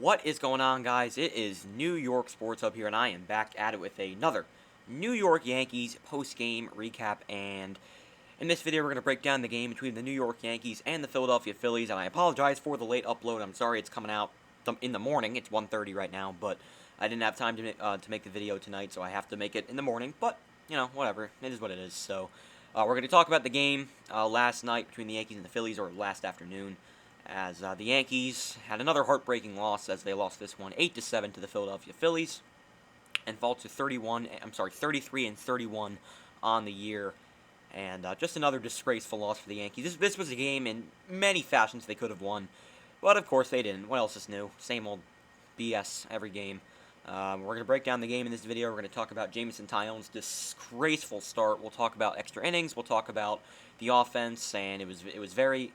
What is going on, guys? It is New York Sports Hub here, and I am back at it with another New York Yankees post-game recap. And in this video, we're going to break down the game between the New York Yankees and the Philadelphia Phillies. And I apologize for the late upload. I'm sorry it's coming out in the morning. It's 1:30 right now, but I didn't have time to make the video tonight, so I have to make it in the morning. But, you know, whatever. It is what it is. So, we're going to talk about the game last night between the Yankees and the Phillies, or last afternoon, as the Yankees had another heartbreaking loss as they lost this one 8-7 to the Philadelphia Phillies and fall to 33-31 on the year. And just another disgraceful loss for the Yankees. This was a game in many fashions they could have won, but of course they didn't. What else is new? Same old BS every game. We're going to break down the game in this video. We're going to talk about Taillon's disgraceful start. We'll talk about extra innings. We'll talk about the offense, and it was very...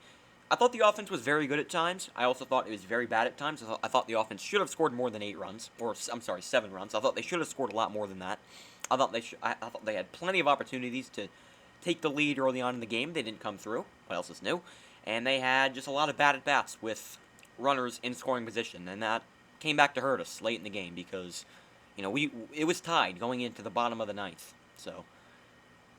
I thought the offense was very good at times. I also thought it was very bad at times. I thought the offense should have scored more than 8 runs, or I'm sorry, 7 runs. I thought they should have scored a lot more than that. I thought they had plenty of opportunities to take the lead early on in the game. They didn't come through. What else is new? And they had just a lot of bad at bats with runners in scoring position, and that came back to hurt us late in the game because, you know, it was tied going into the bottom of the ninth. So,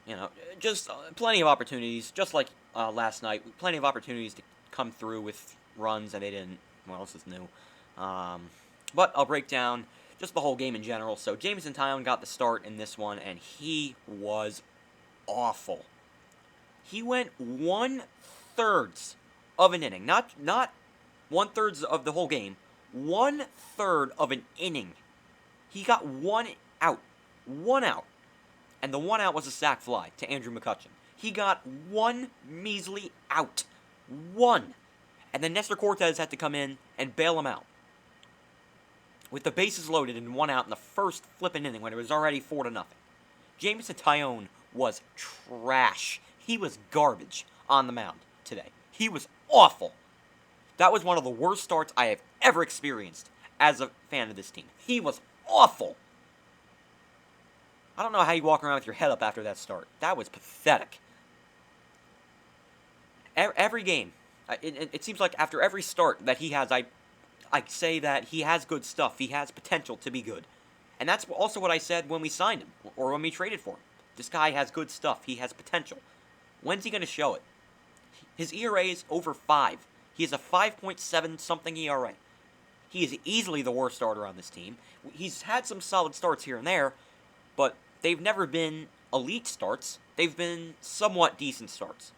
you know, just plenty of opportunities, just like last night. Plenty of opportunities to come through with runs, and they didn't. What else is new? But I'll break down just the whole game in general. So Taillon got the start in this one, and he was awful. He went 1/3 of an inning, not 1/3 of the whole game. 1/3 of an inning. He got one out, and the one out was a sac fly to Andrew McCutchen. He got one measly out. One. And then Nestor Cortes had to come in and bail him out. With the bases loaded and one out in the first flipping inning when it was already 4-0. Taillon was trash. He was garbage on the mound today. He was awful. That was one of the worst starts I have ever experienced as a fan of this team. He was awful. I don't know how you walk around with your head up after that start. That was pathetic. Every game, it seems like after every start that he has, I say that he has good stuff. He has potential to be good. And that's also what I said when we signed him, or when we traded for him. This guy has good stuff. He has potential. When's he going to show it? His ERA is over 5. He has a 5.7-something ERA. He is easily the worst starter on this team. He's had some solid starts here and there, but they've never been elite starts. They've been somewhat decent starts.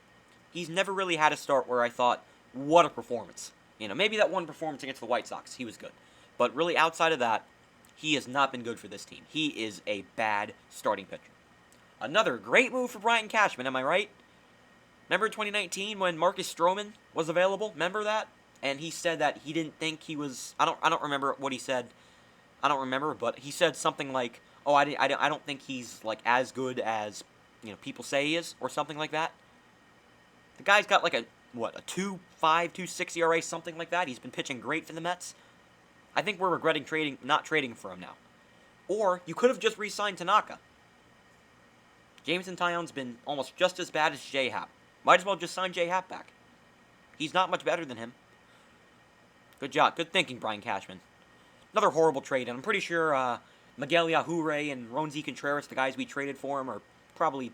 He's never really had a start where I thought, what a performance. You know, maybe that one performance against the White Sox, he was good. But really, outside of that, he has not been good for this team. He is a bad starting pitcher. Another great move for Brian Cashman, am I right? Remember 2019 when Marcus Stroman was available? Remember that? And he said that he didn't think he was... I don't remember what he said. I don't remember, but he said something like, oh, I don't think he's like as good as, you know, people say he is, or something like that. The guy's got like a 2.5, 2.6 ERA, something like that. He's been pitching great for the Mets. I think we're regretting not trading for him now. Or you could have just re-signed Tanaka. Taillon's been almost just as bad as J Happ. Might as well just sign J Happ back. He's not much better than him. Good job. Good thinking, Brian Cashman. Another horrible trade, and I'm pretty sure Miguel Yajure and Ronzi Contreras, the guys we traded for him, are probably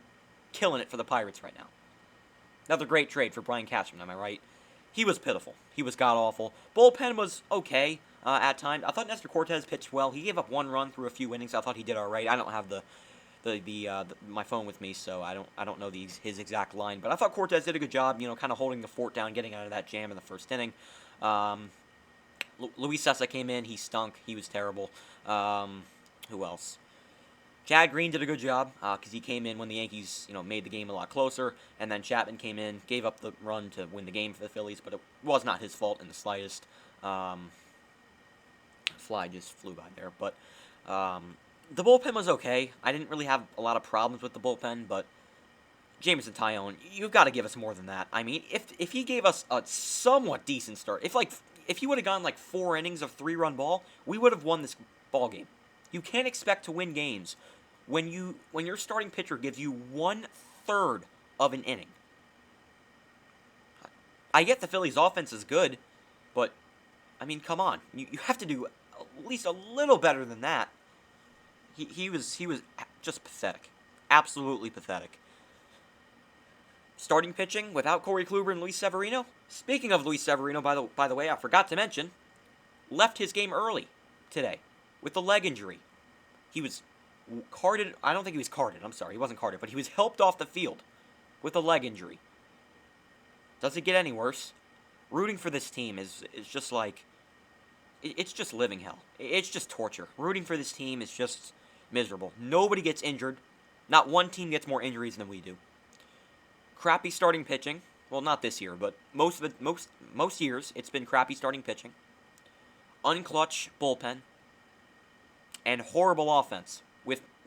killing it for the Pirates right now. Another great trade for Brian Cashman, am I right? He was pitiful. He was god-awful. Bullpen was okay at times. I thought Nestor Cortes pitched well. He gave up 1 run through a few innings. I thought he did all right. I don't have my phone with me, so I don't know his exact line. But I thought Cortes did a good job, you know, kind of holding the fort down, getting out of that jam in the first inning. Luis Sessa came in. He stunk. He was terrible. Who else? Chad Green did a good job because he came in when the Yankees, you know, made the game a lot closer, and then Chapman came in, gave up the run to win the game for the Phillies, but it was not his fault in the slightest. Fly just flew by there, but the bullpen was okay. I didn't really have a lot of problems with the bullpen, but Taillon, you've got to give us more than that. I mean, if he gave us a somewhat decent start, if he would have gone like 4 innings of 3-run ball, we would have won this ball game. You can't expect to win games when your starting pitcher gives you 1/3 of an inning. I get the Phillies' offense is good, but I mean, come on. You have to do at least a little better than that. He was just pathetic. Absolutely pathetic. Starting pitching without Corey Kluber and Luis Severino. Speaking of Luis Severino, by the way, I forgot to mention, left his game early today with a leg injury. He was carded. I don't think he was carded. I'm sorry, he wasn't carded, but he was helped off the field with a leg injury. Doesn't get any worse. Rooting for this team is just like, it's just living hell. It's just torture. Rooting for this team is just miserable. Nobody gets injured. Not one team gets more injuries than we do. Crappy starting pitching. Well, not this year, but most years it's been crappy starting pitching. Unclutch bullpen. And horrible offense,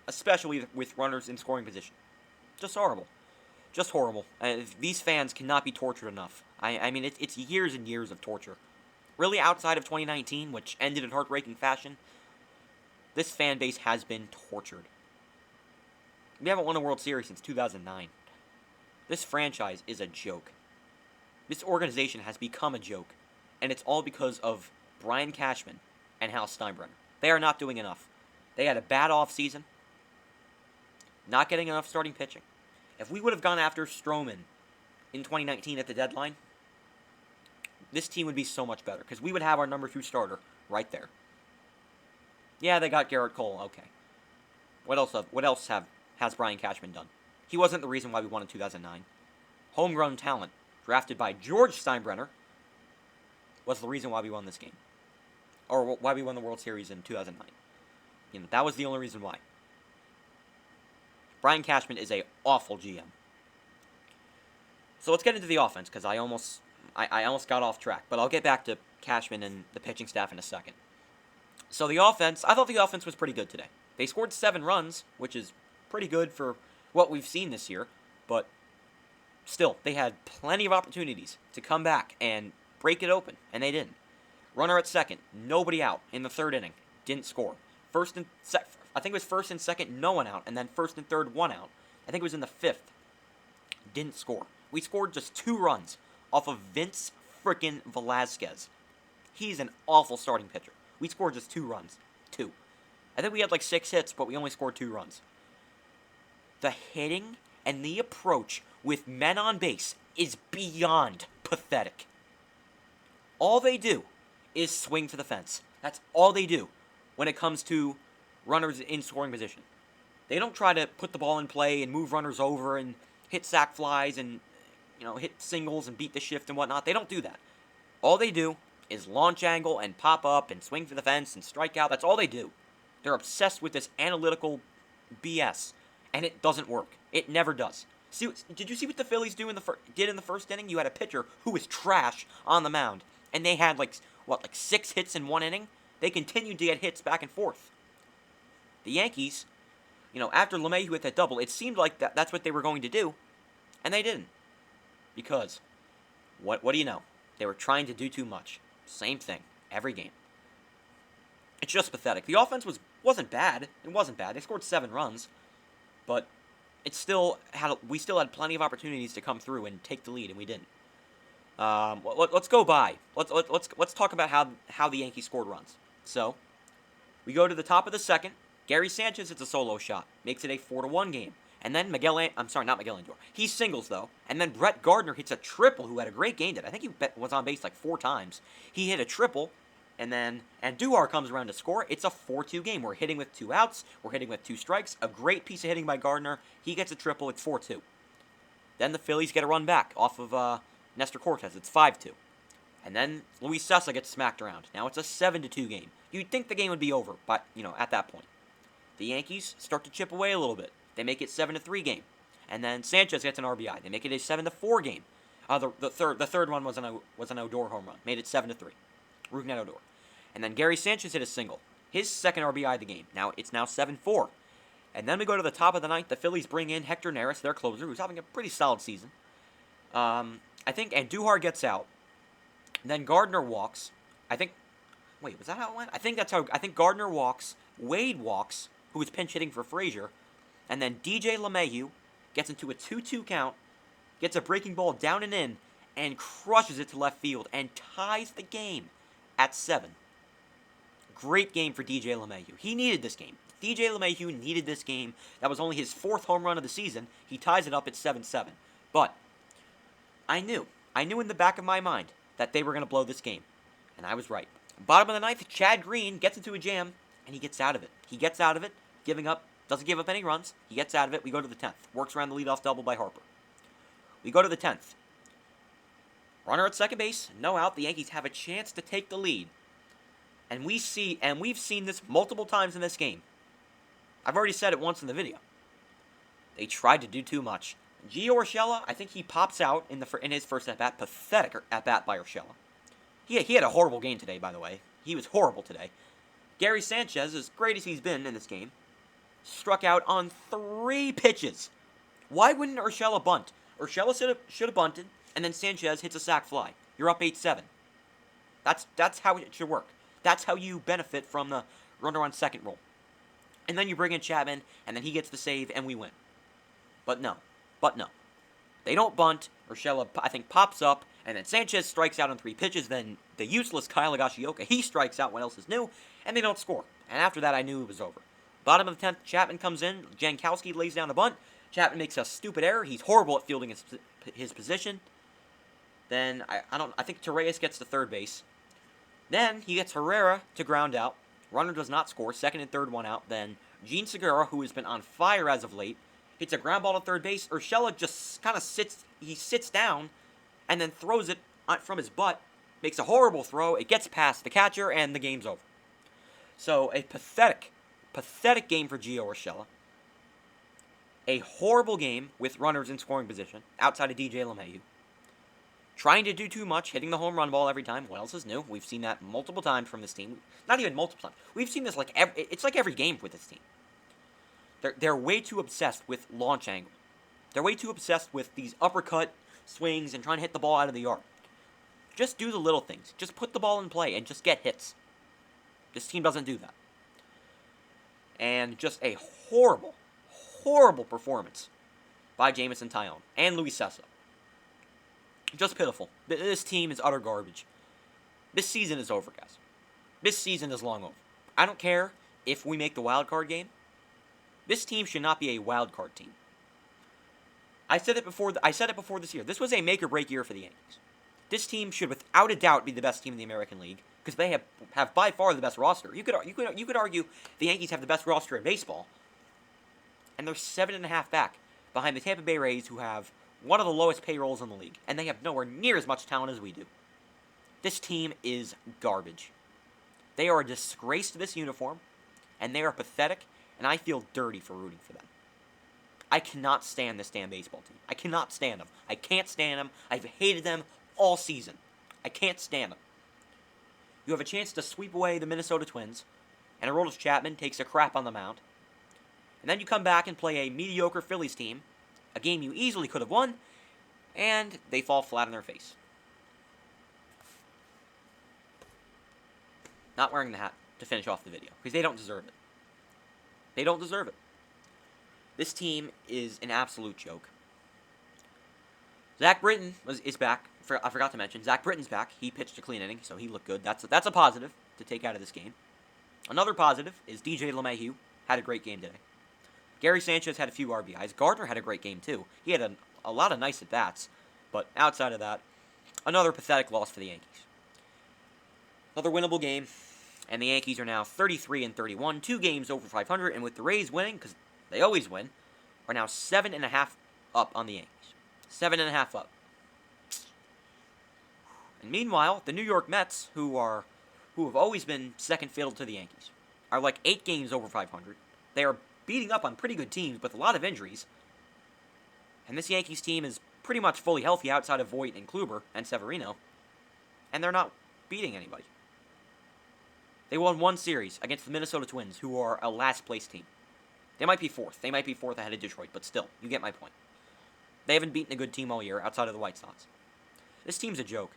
especially with runners in scoring position. Just horrible. Just horrible. These fans cannot be tortured enough. I mean, it's years and years of torture. Really, outside of 2019, which ended in heartbreaking fashion, this fan base has been tortured. We haven't won a World Series since 2009. This franchise is a joke. This organization has become a joke. And it's all because of Brian Cashman and Hal Steinbrenner. They are not doing enough. They had a bad offseason. Not getting enough starting pitching. If we would have gone after Stroman in 2019 at the deadline, this team would be so much better. Because we would have our number 2 starter right there. Yeah, they got Garrett Cole. Okay. What else has Brian Cashman done? He wasn't the reason why we won in 2009. Homegrown talent, drafted by George Steinbrenner, was the reason why we won this game. Or why we won the World Series in 2009. That was the only reason why. Brian Cashman is a awful GM. So let's get into the offense, because I almost got off track. But I'll get back to Cashman and the pitching staff in a second. So the offense, I thought the offense was pretty good today. They scored 7 runs, which is pretty good for what we've seen this year. But still, they had plenty of opportunities to come back and break it open, and they didn't. Runner at second, nobody out in the 3rd inning, didn't score. I think it was first and second, no one out, and then first and third, 1 out. I think it was in the 5th, didn't score. We scored just 2 runs off of Vince frickin' Velasquez. He's an awful starting pitcher. We scored just 2 runs. 2. I think we had like 6 hits, but we only scored 2 runs. The hitting and the approach with men on base is beyond pathetic. All they do is swing for the fence. That's all they do when it comes to runners in scoring position. They don't try to put the ball in play and move runners over and hit sac flies and hit singles and beat the shift and whatnot. They don't do that. All they do is launch angle and pop up and swing for the fence and strike out. That's all they do. They're obsessed with this analytical BS, and it doesn't work. It never does. Did you see what the Phillies did in the first inning? You had a pitcher who was trash on the mound, and they had like 6 hits in 1 inning. They continued to get hits back and forth. The Yankees, after LeMahieu hit that double, it seemed like that's what they were going to do, and they didn't. Because, what do you know? They were trying to do too much. Same thing, every game. It's just pathetic. The offense wasn't bad. It wasn't bad. They scored 7 runs, but we still had plenty of opportunities to come through and take the lead, and we didn't. Let's go by. Let's talk about how the Yankees scored runs. So, we go to the top of the 2nd. Gary Sanchez hits a solo shot, makes it a 4-1 game. And then not Miguel Andor. He singles, though. And then Brett Gardner hits a triple, who had a great game today. I think he was on base like 4 times. He hit a triple, and then Andujar comes around to score. It's a 4-2 game. We're hitting with 2 outs. We're hitting with 2 strikes. A great piece of hitting by Gardner. He gets a triple. It's 4-2. Then the Phillies get a run back off of Nestor Cortez. It's 5-2. And then Luis Sessa gets smacked around. Now it's a 7-2 game. You'd think the game would be over, but, at that point. The Yankees start to chip away a little bit. They make it 7-3 game. And then Sanchez gets an RBI. They make it a 7-4 game. The third one was an Odor home run. Made it 7-3. Rougned Odor. And then Gary Sanchez hit a single. His second RBI of the game. Now it's 7-4. And then we go to the top of the 9th. The Phillies bring in Hector Neris, their closer, who's having a pretty solid season. I think Andujar gets out. Then Gardner walks. Wait, was that how it went? I think Gardner walks. Wade walks, who was pinch hitting for Frazier. And then DJ LeMahieu gets into a 2-2 count, gets a breaking ball down and in, and crushes it to left field and ties the game at 7. Great game for DJ LeMahieu. He needed this game. DJ LeMahieu needed this game. That was only his 4th home run of the season. He ties it up at 7-7. But I knew in the back of my mind that they were going to blow this game. And I was right. Bottom of the 9th, Chad Green gets into a jam, and he gets out of it. He gets out of it, doesn't give up any runs. He gets out of it. We go to the 10th. Works around the leadoff double by Harper. We go to the 10th. Runner at second base, no out. The Yankees have a chance to take the lead. And we've seen this multiple times in this game. I've already said it once in the video. They tried to do too much. Gio Urshela, I think he pops out in his first at-bat. Pathetic at-bat by Urshela. He had a horrible game today, by the way. He was horrible today. Gary Sanchez, as great as he's been in this game, struck out on 3 pitches. Why wouldn't Urshela bunt? Urshela should have bunted, and then Sanchez hits a sac fly. You're up 8-7. That's how it should work. That's how you benefit from the runner on second role. And then you bring in Chapman, and then he gets the save, and we win. But no. They don't bunt. Urshela, I think, pops up, and then Sanchez strikes out on 3 pitches. Then the useless Kyle Higashioka, he strikes out. What else is new? And they don't score. And after that, I knew it was over. Bottom of the 10th, Chapman comes in. Jankowski lays down a bunt. Chapman makes a stupid error. He's horrible at fielding his position. Then, I think Torreyes gets to third base. Then, he gets Herrera to ground out. Runner does not score. Second and third, one out. Then, Gene Segura, who has been on fire as of late, hits a ground ball to third base. Urshela just kind of sits down and then throws it from his butt. Makes a horrible throw. It gets past the catcher, and the game's over. So, a pathetic game for Gio Urshela. A horrible game with runners in scoring position outside of DJ LeMahieu. Trying to do too much, hitting the home run ball every time. What else is new? We've seen that multiple times from this team. Not even multiple times. We've seen this it's like every game with this team. They're way too obsessed with launch angle. They're way too obsessed with these uppercut swings and trying to hit the ball out of the yard. Just do the little things. Just put the ball in play and just get hits. This team doesn't do that. And just a horrible performance by Jameson Taillon and Luis Cessa. Just pitiful. This team is utter garbage. This season is over, guys. This season is long over. I don't care if we make the wild card game. This team should not be a wild card team. I said it before this year. This was a make or break year for the Yankees. This team should, without a doubt, be the best team in the American League because they have by far the best roster. You could argue the Yankees have the best roster in baseball, and they're 7.5 back behind the Tampa Bay Rays, who have one of the lowest payrolls in the league, and they have nowhere near as much talent as we do. This team is garbage. They are a disgrace to this uniform, and they are pathetic, and I feel dirty for rooting for them. I cannot stand this damn baseball team. I cannot stand them. I can't stand them. I've hated them all season. I can't stand them. You have a chance to sweep away the Minnesota Twins, and Aroldis Chapman takes a crap on the mound. And then you come back and play a mediocre Phillies team, a game you easily could have won, and they fall flat on their face. Not wearing the hat to finish off the video, because they don't deserve it. They don't deserve it. This team is an absolute joke. Zach Britton is back. I forgot to mention, Zach Britton's back. He pitched a clean inning, so he looked good. That's a positive to take out of this game. Another positive is DJ LeMahieu had a great game today. Gary Sanchez had a few RBIs. Gardner had a great game, too. He had a lot of nice at-bats. But outside of that, another pathetic loss for the Yankees. Another winnable game. And the Yankees are now 33-31, 2 games over 500. And with the Rays winning, because they always win, are now 7.5 up on the Yankees. 7.5 up. And meanwhile, the New York Mets, who have always been second fiddle to the Yankees, are like 8 games over 500. They are beating up on pretty good teams with a lot of injuries. And this Yankees team is pretty much fully healthy outside of Voit and Kluber and Severino. And they're not beating anybody. They won one series against the Minnesota Twins, who are a last-place team. They might be fourth. They might be fourth ahead of Detroit, but still, you get my point. They haven't beaten a good team all year outside of the White Sox. This team's a joke.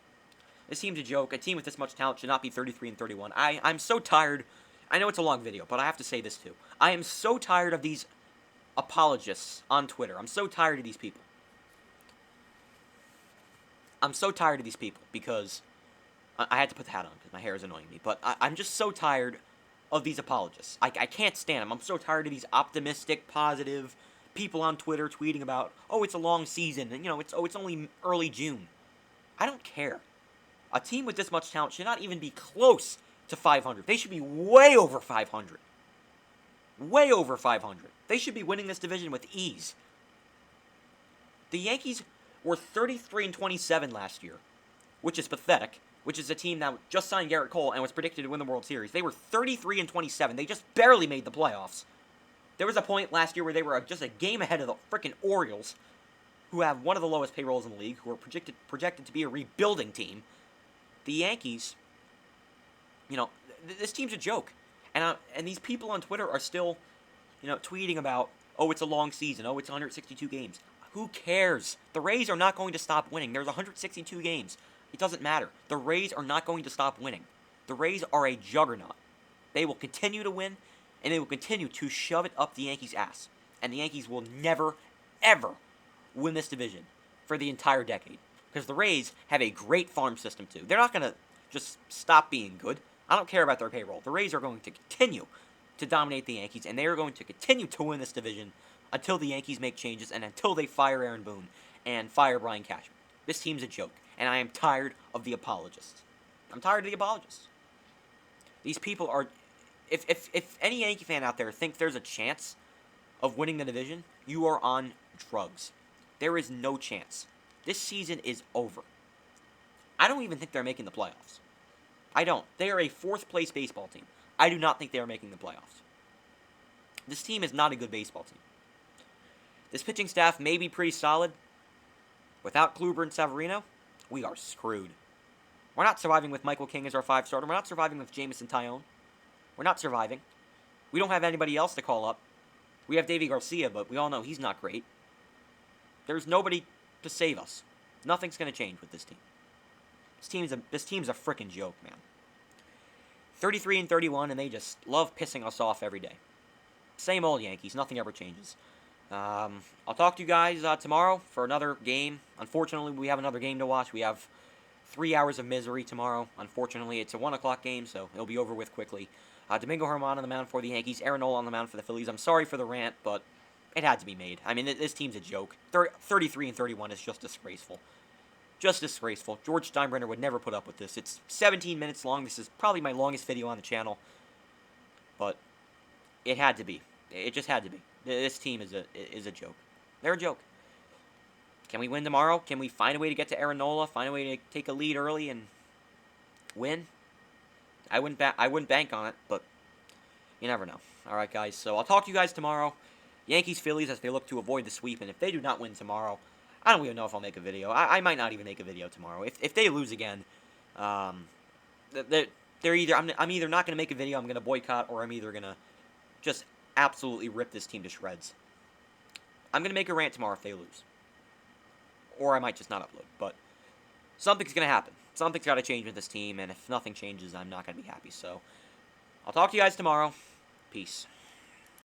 This team's a joke. A team with this much talent should not be 33-31. I'm so tired. I know it's a long video, but I have to say this too. I am so tired of these apologists on Twitter. I'm so tired of these people. I'm so tired of these people because I had to put the hat on because my hair is annoying me. But I'm just so tired of these apologists. I can't stand them. I'm so tired of these optimistic, positive people on Twitter tweeting about, oh, it's a long season, and, it's only early June. I don't care. A team with this much talent should not even be close to 500. They should be way over 500. Way over 500. They should be winning this division with ease. The Yankees were 33-27 last year, which is pathetic, which is a team that just signed Garrett Cole and was predicted to win the World Series. They were 33-27. They just barely made the playoffs. There was a point last year where they were just a game ahead of the freaking Orioles, who have one of the lowest payrolls in the league, who are projected to be a rebuilding team. The Yankees, this team's a joke. And these people on Twitter are still, tweeting about, oh, it's a long season, oh, it's 162 games. Who cares? The Rays are not going to stop winning. There's 162 games. It doesn't matter. The Rays are not going to stop winning. The Rays are a juggernaut. They will continue to win, and they will continue to shove it up the Yankees' ass. And the Yankees will never, ever win this division for the entire decade. Because the Rays have a great farm system, too. They're not going to just stop being good. I don't care about their payroll. The Rays are going to continue to dominate the Yankees, and they are going to continue to win this division until the Yankees make changes and until they fire Aaron Boone and fire Brian Cashman. This team's a joke, and I am tired of the apologists. I'm tired of the apologists. These people are... If any Yankee fan out there thinks there's a chance of winning the division, you are on drugs. There is no chance. This season is over. I don't even think they're making the playoffs. I don't. They are a fourth-place baseball team. I do not think they are making the playoffs. This team is not a good baseball team. This pitching staff may be pretty solid. Without Kluber and Severino, we are screwed. We're not surviving with Michael King as our 5 starter. We're not surviving with Jameson Taillon. We're not surviving. We don't have anybody else to call up. We have Davy Garcia, but we all know he's not great. There's nobody to save us. Nothing's going to change with this team. This team's a freaking joke, man. 33-31, and they just love pissing us off every day. Same old Yankees. Nothing ever changes. I'll talk to you guys tomorrow for another game. Unfortunately, we have another game to watch. We have 3 hours of misery tomorrow. Unfortunately, it's a 1 o'clock game, so it'll be over with quickly. Domingo Germán on the mound for the Yankees. Aaron Nola on the mound for the Phillies. I'm sorry for the rant, but it had to be made. I mean, this team's a joke. 33-31 is just disgraceful. Just disgraceful. George Steinbrenner would never put up with this. It's 17 minutes long. This is probably my longest video on the channel. But it had to be. It just had to be. This team is a joke. They're a joke. Can we win tomorrow? Can we find a way to get to Aaron Nola? Find a way to take a lead early and win? I wouldn't bank on it, but you never know. All right, guys. So I'll talk to you guys tomorrow. Yankees, Phillies, as they look to avoid the sweep. And if they do not win tomorrow, I don't even know if I'll make a video. I might not even make a video tomorrow. If they lose again, they're either I'm either not going to make a video, I'm going to boycott, or I'm either going to just absolutely rip this team to shreds. I'm going to make a rant tomorrow if they lose. Or I might just not upload. But something's going to happen. Something's got to change with this team, and if nothing changes, I'm not going to be happy. So I'll talk to you guys tomorrow. Peace.